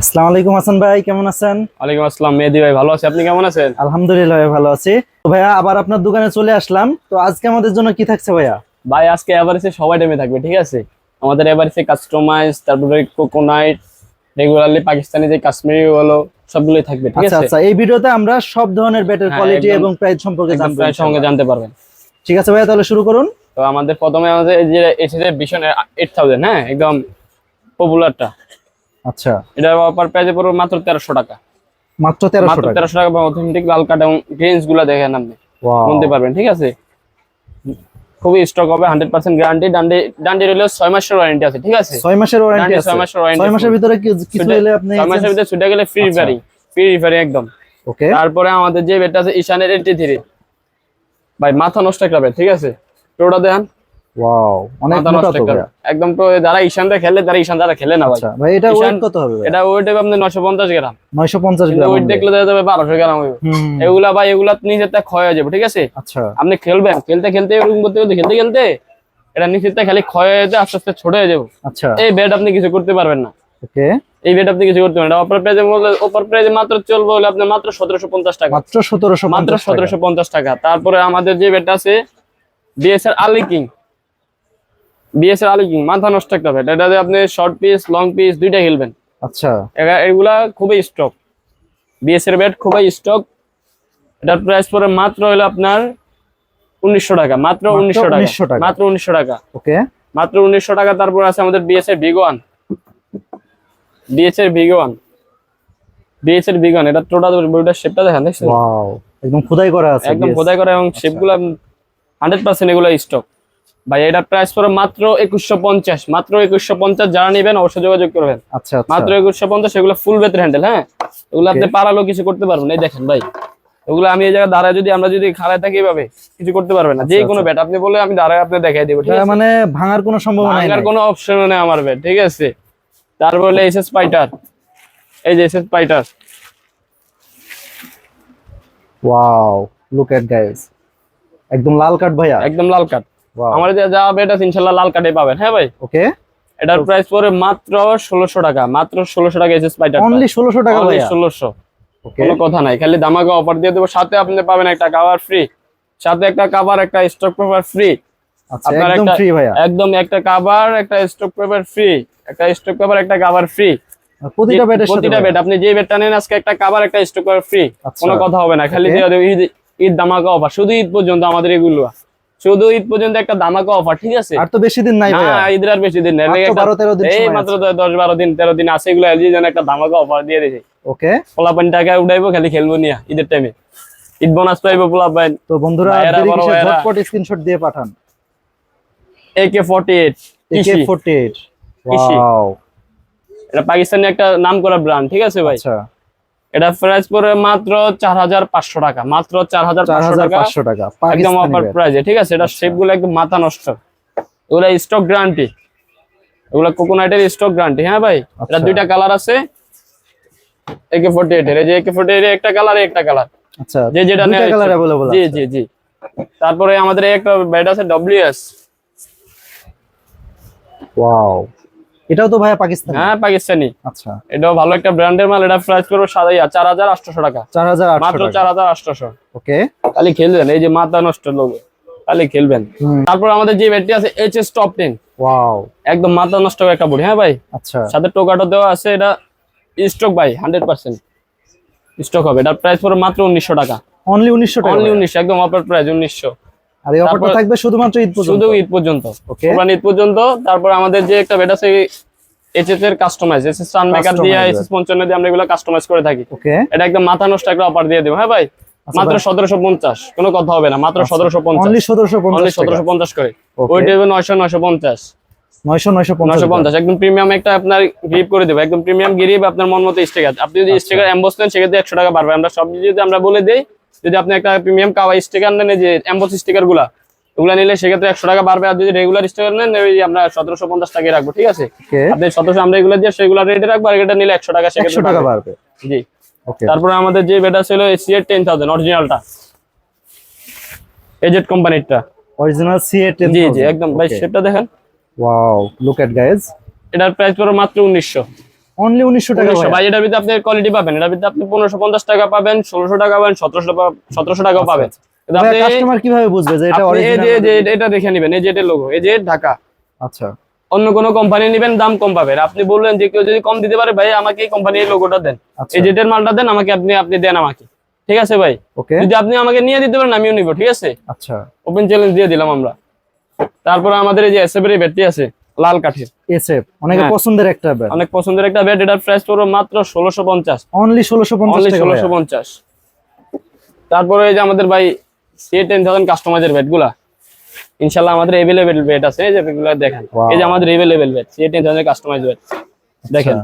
আসসালামু আলাইকুম হাসান ভাই, কেমন আছেন? ওয়ালাইকুম আসসালাম মেহেদী ভাই, ভালো আছি। আপনি কেমন আছেন? আলহামদুলিল্লাহ ভাই, ভালো আছি। তো ভাইয়া আবার আপনার দোকানে চলে আসলাম। তো আজকে আমাদের জন্য কি থাকছে ভাইয়া? ভাই আজকে এভারেজে সবাই টাইমে থাকবে, ঠিক আছে? আমাদের এভারেজে কাস্টমাইজ, তারপরে কোকোনাইট, রেগুলারলি পাকিস্তানি যে কাশ্মীরি হলো, সবগুলোই থাকবে, ঠিক আচ্ছা আছে? আচ্ছা, এই ভিডিওতে আমরা সব ধরনের ব্যাটের হ্যাঁ, কোয়ালিটি একদম এবং প্রাইস সম্পর্কে একদম জানবো প্রায় সঙ্গে ইনশাআল্লাহ। জানতে পারবেন। ঠিক আছে ভাইয়া, তাহলে শুরু করুন। তো আমাদের প্রথমে আমাদের এই যে এসেছে ভিশন 8000, হ্যাঁ, একদম পপুলারটা। আচ্ছা, এটা অফার প্রাইসে পড়বে মাত্র 1300 টাকা। মাত্র 1300 মাত্র টাকা। 1300 টাকা। অথেন্টিক লাল কাঠ এবং গ্রেন্স গুলা দেখেন আপনি, ওয়াও, গুনতে পারবেন, ঠিক আছে? খুবই স্টক হবে, 100% গ্যারান্টি। ডান্ডি হলো 6 মাসের ওয়ারেন্টি আছে, ঠিক আছে? 6 মাসের ওয়ারেন্টি ডান্ডি আছে। 6 মাসের ওয়ারেন্টি। 6 মাসের ভিতরে কিছু হলে আপনি 6 মাসের ভিতরে ছুটে গেলে ফ্রি আচ্ছা। রিফারিং, ফ্রি রিফারিং একদম। ওকে, তারপরে আমাদের যে বেডটা আছে ঈশানের 83, ভাই মাথা নষ্ট একটা বেড, ঠিক আছে? টোটা দেন, ওয়াও, অনেক মাথা মোটা নষ্ট তো একটা ভাইয়া। bed। একদম তো যারা ঈশানটা খেলে তারা ঈশান, যারা খেলে না ভাই। আচ্ছা ভাই, এটা ওয়েট ঈশান, কত হবে ভাইয়া? এটা ওয়েট হবে আপনার 950 গ্রাম। 950 কিন্তু গ্রাম ওয়েট হবে। দেখলে দেখা যাবে 1200 গ্রাম হবে। হুম, এগুলা ভাই, এগুলা নিচের তা ক্ষয় হয়ে যাবে, ঠিক আছে? আচ্ছা আপনি খেলবেন, খেলতে খেলতে এরকম করতে করতে খেলতে খেলতে এটা নিচের তা খালি ক্ষয় হয়ে যায়, আস্তে আস্তে ছোট হয়ে যাবে। আচ্ছা। এই বেড আপনি কিছু করতে পারবেন না। ওকে, এই বেড আপনি কিছু করতে পারবেন না। অফার প্রাইজে মাত্র চলবে হলে আপনার মাত্র 1750 টাকা। মাত্র 1750 মাত্র টাকা। 1750 টাকা। তারপরে আমাদের যে বেডটা আছে BSR Ali king, BSR Ali king মাথা নষ্ট একটা বেড। এটাতে আপনি শর্ট পিস লং পিস দুইটা খেলবেন। আচ্ছা, এগুলা খুবই স্টক, বিএসআর বেড খুবই স্টক। এটার প্রাইস পরে মাত্র হলো আপনার 1900 টাকা। মাত্র 1900 টাকা। 1900 টাকা। মাত্র 1900 টাকা। ওকে, মাত্র 1900 টাকা। তারপর আছে আমাদের বিএসআর ভিগোয়ান, বিএসআর ভিগোয়ান, বিএসআর ভিগোয়ান। এটা টোটাল বডিটার শেপটা দেখেন, দেখছেন? ওয়াও, একদম খোদাই করা আছে। একদম yes। খোদাই করা এবং শেপগুলো 100% এগুলো স্টক। ভাই এটার প্রাইস পড়ে মাত্র 2150। মাত্র 2150। যারা নেবেন অবশ্যই যোগাযোগ করবেন। আচ্ছা আচ্ছা, মাত্র 2150। এগুলো ফুল বেতের হ্যান্ডেল, হ্যাঁ? এগুলো আপনি Okay। পারালো কিছু করতে পারবেন। এই দেখেন ভাই, এগুলো আমি এই জায়গায় দাঁড়ায় যদি আমরা যদি খাড়ায় থাকি এভাবে কিছু করতে পারবেন না। যে আচ্ছা, কোনো আচ্ছা। ব্যাট আপনি বলে আমি দাঁড়ায় আপনি দেখাই দেবো, ঠিক এটা আছে? মানে ভাঙার কোনো সম্ভাবনা নাই। ভাঙার কোনো অপশন নেই আমার ব্যাট, ঠিক আছে? তারপরে এসএস পাইটার, এই যে এসএস পাইটার। ওয়াও, লুক এট গাইস, একদম লাল কাঠ ভাইয়া। একদম লাল কাঠ। ওয়াও, আমার যে যা ব্যাট আছে ইনশাল্লাহ লাল কাঠে পাবেন, হ্যাঁ ভাই? ওকে। এটার প্রাইস পড়ে মাত্র 1600 টাকা। মাত্র 1600 টাকা এসএস পাইটার। অনলি 1600 টাকা ভাইয়া। 1600। ওকে, কোনো কথা নাই, খালি দামাকা অফার দিয়ে দেবো। সাথে আপনি পাবেন একটা কভার ফ্রি, সাথে একটা কভার, একটা স্টক পেপার ফ্রি। আচ্ছা, আপনার একদম একটা ফ্রি ভাইয়া। একদম একটা কভার, একটা স্টক পেপার ফ্রি, একটা স্টক পেপার, একটা কভার ফ্রি। প্রতিটা ব্যাটের সাথে প্রতিটা বেড আপনি যে বেডটা নেন আজকে একটা কভার, একটা স্টক পেপার ফ্রি। আচ্ছা। কোনো কথা হবে না, খালি Okay। দিয়ে দেবো। ঈদ ঈদ দামাকা অফার, শুধু ঈদ পর্যন্ত আমাদের এগুলো, শুধু ঈদ পর্যন্ত একটা দামাকা অফার, ঠিক আছে? আর তো বেশি দিন নাই না, ভাইয়া। ঈদের আর বেশি দিন নেই। মাত্র 12-13 দিন এই সময় মাত্র আছে। 10-12 দিন 13 দিন আছে। এগুলো এলজি যেন একটা দামাকা অফার দিয়ে দিয়েছে। ওকে, পোলাপান টাকা উঠাইবো, খালি খেলবো নিয়ে ঈদের টাইমে। ঈদ বোনাস পাইবো পোলাপান। তো বন্ধুরা ভাইয়েরা, দেরি বড় কিসের, ভাইয়েরা। ঝটপট স্ক্রিনশট দিয়ে পাঠান। AK48 কৃষি। AK48। কৃষি। ওয়াও, এটা পাকিস্তানি একটা নাম করা ব্র্যান্ড, ঠিক আছে ভাই? আচ্ছা। এটা প্রাইস পড়ে মাত্র 4500 টাকা। মাত্র 4500 টাকা। 4500 টাকা একদম পাকিস্তানি অফার ব্যাট। প্রাইসে, ঠিক আছে? এটা আচ্ছা। শেপ গুলো একদম মাথা নষ্ট। এগুলা স্টক গ্যারান্টি, এগুলা কোকোনাটের স্টক গ্যারান্টি, হ্যাঁ ভাই? এটা আচ্ছা। দুইটা কালার আছে AK48 এর। এই যে AK48 এর একটা কালার, একটা কালার, আচ্ছা, যে যেটা দুইটা নেয় কালার अवेलेबल জি আছে। জি জি। তারপরে আমাদের একটা ব্যাট আছে WS। ওয়াও, এটাও তো ভাইয়া পাকিস্তানি। হ্যাঁ, পাকিস্তানি। আচ্ছা, এটাও ভালো একটা ব্র্যান্ডের মাল। এটা প্রাইস করবো 4800 টাকা। 4800 মাত্র টাকা। 4800। ওকে, খালি খেলবেন, এই যে মাথা নষ্ট লোক, খালি খেলবেন। হুম, তারপর আমাদের যে ব্যাটটি আছে HS টপ 10, ওয়াও, একদম মাথা নষ্ট একটা বডি, হ্যাঁ ভাই? আচ্ছা। সাথে টোকাটো দেওয়া আছে। এটা স্টক ভাই, 100% স্টক হবে। এটার প্রাইস পড়বে মাত্র 1900 টাকা। অনলি 1900 টাকা অনলি ভাইয়া। 1900, একদম অফার প্রাইস 1900। আর এই অফারটা তারপর থাকবে শুধুমাত্র ঈদ পর্যন্ত। শুধু ঈদ পর্যন্ত, Okay। কোরবানি ঈদ পর্যন্ত। তারপর আমাদের যে একটা ব্যাট আছে HS এর কাস্টমাইজ, SS সান মেকার দিয়ে, Customizer। SS55 দিয়ে আমরা এগুলো কাস্টমাইজ করে থাকি। ওকে, এটা একদম মাথা নষ্ট একটা অফার দিয়ে দেবো, হ্যাঁ ভাই? আচ্ছা মাত্র ভাই। 1750। কোনো কথা হবে না, মাত্র 1750। অনলি অনলি 1750 টাকা। 1750 করে। Okay। ওইটা হবে 950। 950 একদম প্রিমিয়াম একটা আপনার গ্রিপ করে দেবো। একদম প্রিমিয়াম গ্রিপ, আপনার মন মতো স্টিকার। আপনি যদি আচ্ছা। স্টিকার এমবস নেন সেক্ষেত্রে 100 টাকা বাড়বে। আমরা সব যদি আমরা বলে দেই, যদি আপনি একটা প্রিমিয়াম কাওয়াই স্টিকার নেন, এই যে এমবস স্টিকার গুলা, ওগুলা নিলে সেক্ষেত্রে 100 টাকা বাড়বে। আর যদি রেগুলার স্টিকার নেন, ওই আমরা 1750 টাকা রাখবো, ঠিক আছে? ওকে, আপনি 1700 আমরা এগুলো দিয়ে সেগুলা রেটে রাখবো। আর এটা নিলে 100 টাকা 100 সেক্ষেত্রে টাকা বাড়বে। বাড়বে। জি। ওকে, তারপরে আমাদের যে বেটা ছিল CA 10000 অরিজিনালটা, এজেড কোম্পানিরটা। Original CA 10,000। জি জি, একদম ভাই, শেপটা দেখেন। Wow, look at guys. এটার প্রাইস পড়বে মাত্র 1900। অনলি 1900 টাকা 1900 ভাই। এটার ভিতরে আপনি কোয়ালিটি পাবেন, এটার ভিতরে আপনি 1550 টাকা পাবেন, 1600 টাকা পাবেন, 1700 টাকাও পাবেন। কিন্তু আপনি কাস্টমার কিভাবে বুঝবে যে এটা আপনি অরিজিনাল? এই যে এটা দেখে নেবেন, এই যে এটা লোগো, এই যে ঢাকা। আচ্ছা অন্য কোনো কোম্পানি নেবেন দাম কম পাবেন। আপনি বললেন যে কেউ যদি কম দিতে পারে, ভাই আমাকে এই কোম্পানির লোগোটা দেন, আচ্ছা এই যেটার মালটা দেন আমাকে, আপনি দেন আমাকে, ঠিক আছে ভাই? ওকে যদি আপনি আমাকে নিয়ে দিতে পারেন আমিও নিব, ঠিক আছে? আচ্ছা ওপেন চ্যালেঞ্জ দিয়ে দিলাম আমরা। তারপরে আমাদের এই যে এসএফ এর ব্যাটারি আছে লাল কাঠের, এসএফ অনেক হ্যাঁ। পছন্দের একটা ব্যাট, অনেক পছন্দের একটা ব্যাট। এটার প্রাইস পড়বে মাত্র 1650, অনলি 1650 অনলি টাকা ভাইয়া। 1650। তারপরে এই যে আমাদের ভাই C10000 কাস্টমাইজের ব্যাট গুলা, ইনশাআল্লাহ আমাদের अवेलेबल ব্যাট আছে, এই যে এগুলা দেখেন। Wow. এই যে আমাদের available bat C10000 customise bat দেখেন।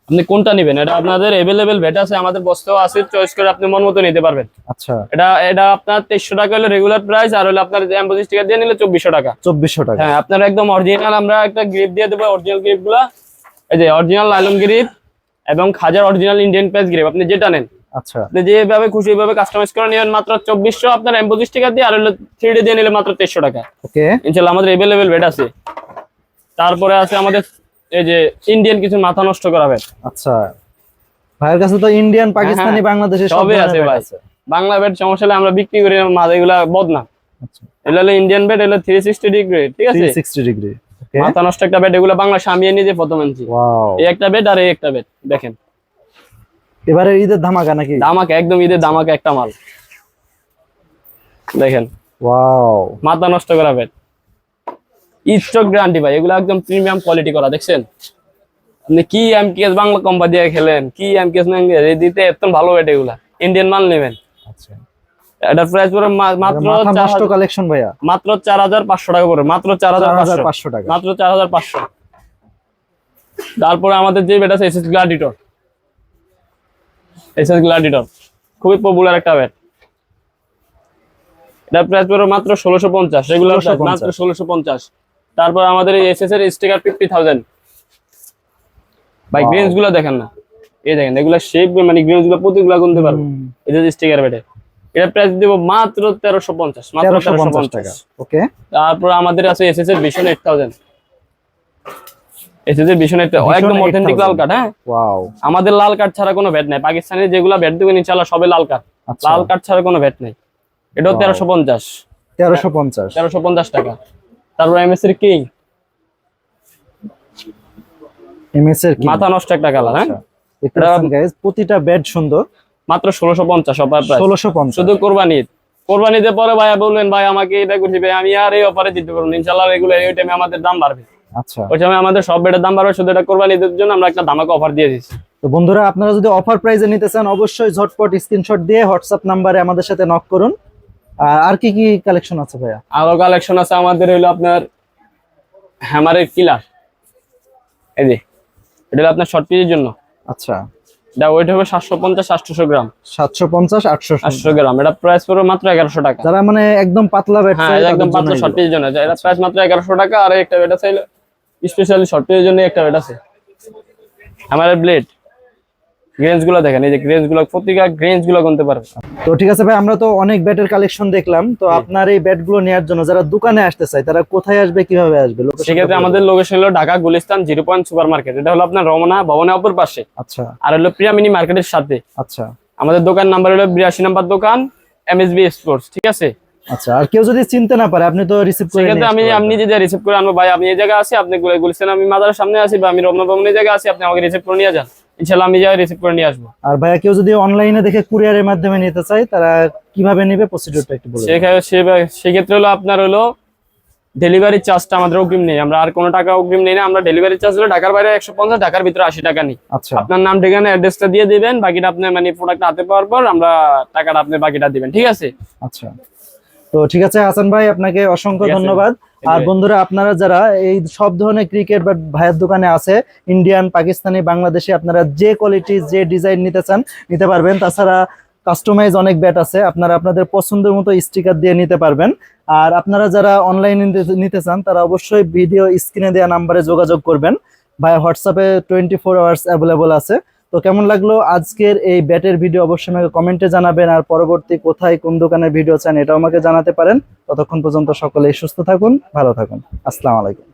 আপনি কোনটা নেবেন, এটা আপনাদের अवेलेबल ব্যাট আছে, আমাদের বস্তাও আছে, চয়েস করে আপনি মন মতো নিতে পারবেন। আচ্ছা এটা আপনার 2300 টাকা হলো রেগুলার প্রাইস, আর হলো আপনার এমবোসি স্টিকার দিয়ে নিলে 2400 টাকা। 2400 টাকা। হ্যাঁ, আপনার একদম অরিজিনাল আমরা একটা গ্রিপ দিয়ে দেবো, অরিজিনাল গ্রিপ গুলা, এই যে অরিজিনাল লাইলন গ্রিপ এবং খাজার অরিজিনাল ইন্ডিয়ান প্যাচ গ্রিপ, আপনি যেটা নেন আচ্ছা আপনি যেভাবে খুশি ওইভাবে কাস্টমাইজ করে নেবেন মাত্র 2400। আপনার এমবোসি স্টিকার দিয়ে আর হলো 3D দিয়ে নিলে মাত্র 2300 টাকা। ওকে ইনশাআল্লাহ আমাদের अवेलेबल ব্যাট আছে। তারপরে আছে আমাদের এই যে ইন্ডিয়ান কিছু মাথা নষ্ট করা ব্যাট। আচ্ছা ভাইয়ের কাছে তো ইন্ডিয়ান, পাকিস্তানি, বাংলাদেশি সব সবই আছে ধরনের ভাই। ব্যাট আছে। বাংলা ব্যাট সমস্যা হলে আমরা বিক্রি করি না, মাঝে এগুলা বদনা। আচ্ছা এগুলো হলো ইন্ডিয়ান ব্যাট, এগুলো 360 ডিগ্রি, ঠিক আছে? 360 ডিগ্রি। ওকে মাথা নষ্ট একটা ব্যাট, এগুলো বাংলা সামিয়ে নিয়ে যে প্রথম আনছি। ওয়াও, এই একটা ব্যাট আর এই একটা ব্যাট দেখেন, এবারে ঈদের ধামাকা নাকি? দামাকে একদম ঈদের দামাকে একটা মাল দেখেন, ওয়াও মাথা নষ্ট করা ব্যাট, স্টক গ্যারান্টি ভাই। এগুলো একদম প্রিমিয়াম কোয়ালিটি করা, দেখছেন? আপনি কি এমকেএস বাংলা কোম্পানি দিয়ে খেলেন, কি এমকেএস এই দিতে এত ভালো ব্যাট, এগুলা ইন্ডিয়ান মাল নেবেন। আচ্ছা এটার প্রাইস পড়ে মাত্র মাথা নষ্ট কালেকশন ভাইয়া, মাত্র 4500 টাকা পড়বে, মাত্র 4500 4500 টাকা। মাত্র 4500। তারপরে আমাদের যে ব্যাট আছে এসএস গ্ল্যাডিটর, এসএস গ্ল্যাডিটর খুবই পপুলার একটা ব্যাট। এটার প্রাইস পড়বে মাত্র 1650, রেগুলার প্রাইস মাত্র 1650। তারপর আমাদের এই এসএস এর স্টিকার 50000 ভাই। Wow. গ্রেন্স গুলো দেখেন না, এই দেখেন এগুলা শেপ, মানে গ্রেন্স গুলো প্রতিগুলা গুনতে পারবো। এই যে স্টিকার ব্যাটে এটার প্রাইস দেব মাত্র 1350, মাত্র 1350 টাকা। 1350। ওকে তারপর আমাদের আছে এসএস এর ভিশন 8000, এসএস এর ভিশন 8000 একদম অথেন্টিক লাল কাঠ। হ্যাঁ, ওয়াও আমাদের লাল কাঠ ছাড়া কোনো ব্যাট নাই। পাকিস্তানের যেগুলা ব্যাট দেবেন ইনশাআল্লাহ সবে লাল কাঠ, আচ্ছা লাল কাঠ ছাড়া কোনো ব্যাট নাই। এটাও Wow. 1350, 1350 1350 টাকা। তারপর এমএস এর কিং, এমএস এর কি মাথা নষ্ট একটা কালার। হ্যাঁ, দেখতে পাচ্ছেন গাইস, প্রতিটা ব্যাট সুন্দর। মাত্র 1650 সবার প্রাইস, 1650 শুধু কোরবানিতে পরে ভাইয়া বললেন ভাই আমাকে এটা করছি ভাই, আমি আর এই অফারে দিতে পারবো না। ইনশাআল্লাহ রেগুলার এই টাইমে আমাদের দাম বাড়বে, আচ্ছা ওই সময় আমাদের সব ব্যাটের দাম বাড়বে। শুধু এটা কোরবানিদের জন্য আমরা একটা ধামাকা অফার দিয়ে দিচ্ছি। তো বন্ধুরা, আপনারা যদি অফার প্রাইজে নিতে চান অবশ্যই ঝটপট স্ক্রিনশট দিয়ে হোয়াটসঅ্যাপ নাম্বারে আমাদের সাথে নক করুন। আর কি কি কালেকশন আছে ভাইয়া? আরো কালেকশন আছে আমাদের, হইলো আপনার হ্যামারের কিলার, এই যে এটা হলো আপনার শর্ট পিচের জন্য। আচ্ছা এটা ওয়েট হবে 750-800 গ্রাম, 750 800 800 গ্রাম। এটা প্রাইস পড়বে মাত্র 1100 টাকা। যারা মানে একদম পাতলা ব্যাট হ্যাঁ, চাই এটা একদম তাদের পাতলা জন্য শর্ট পিচের জন্য, এটা প্রাইস মাত্র 1100 টাকা। আর একটা ব্যাট আছে স্পেশালি শর্ট পিচের জন্য, একটা ব্যাট আছে হ্যামারের ব্লেড। গ্রেঞ্জ গুলো দেখেন, এই যে গ্রেঞ্জ গুলো, প্রতিটা গ্রেঞ্জ গুলো গুনতে পারবে। তো ঠিক আছে ভাই, আমরা তো অনেক ব্যাটের কালেকশন দেখলাম। তো আপনার এই ব্যাট গুলো নেওয়ার জন্য যারা দোকানে আসতে চায় তারা কোথায় আসবে, কিভাবে আসবে? সেক্ষেত্রে আমাদের লোকেশন হলো Dhaka Gulistan 0 point super market. এটা হলো আপনার রমনা ভবনের অপর পাশে, আচ্ছা আর হলো প্রিয়া মিনি মার্কেটের সাথে। আচ্ছা আমাদের দোকান নাম্বার হলো 82 নম্বর দোকান, এমএসবি স্পোর্টস, ঠিক আছে? আচ্ছা। আর কেউ যদি চিনতে না পারে, আপনি তো রিসিভ করে সেক্ষেত্রে নিয়ে আমি নিজে রিসিভ করে আনবো। ভাই আপনি এই জায়গায় আছি, আপনি গুলিস্তান আমি মাদারের সামনে আছি, বা আমি রমনা ভবনের জায়গায় আছি, আপনি আমাকে রিসিভ করে নিয়ে যান। ইনশাআল্লাহ আমি যাই রিসিভ করে নিয়ে আসবো। আর ভাইয়া কেউ যদি অনলাইনে দেখে কুরিয়ারের মাধ্যমে নিতে চায় তারা কিভাবে নেবে, প্রসিডিউরটা একটু বলুন। সেক্ষেত্রে হলো আপনার হলো ডেলিভারি চার্জটা আমাদের অগ্রিম নেই, আমরা আর কোনো টাকা অগ্রিম নেই না। আমরা ডেলিভারি চার্জ হলো ঢাকার বাইরে 150, ঢাকার ভিতরে 80 টাকা নিই। আচ্ছা আপনার নাম, ঠিকানা, অ্যাড্রেসটা দিয়ে দিবেন, বাকিটা আপনি মানে প্রোডাক্ট হাতে পাওয়ার পর আমরা টাকাটা আপনি বাকিটা দিবেন, ঠিক আছে? আচ্ছা। তো ঠিক আছে হাসান ভাই, আপনাকে অসংখ্য ঠিক আছে। ধন্যবাদ। আর বন্ধুরা, আপনারা যারা এই সব ধরনের ক্রিকেট বা ভাইয়ের দোকানে আছে, ইন্ডিয়ান, পাকিস্তানি, বাংলাদেশি, আপনারা যে কোয়ালিটি যে ডিজাইন নিতে চান নিতে পারবেন। তাছাড়া কাস্টমাইজ অনেক ব্যাট আছে, আপনারা আপনাদের পছন্দের মতো স্টিকার দিয়ে নিতে পারবেন। আর আপনারা যারা অনলাইনে নিতে চান তারা অবশ্যই ভিডিও স্ক্রিনে দেওয়া নাম্বারে যোগাযোগ করবেন। ভাই হোয়াটসঅ্যাপে 24 আওয়ার্স অ্যাভেলেবল আছে। তো কেমন লাগলো আজকের এই ব্যাটের ভিডিও অবশ্যই আমাকে কমেন্টে জানাবেন। আর পরবর্তী কোথায় কোন দোকানের ভিডিও চান এটাও আমাকে জানাতে পারেন। ততক্ষণ পর্যন্ত সকলেই সুস্থ থাকুন, ভালো থাকুন। আসসালামু আলাইকুম।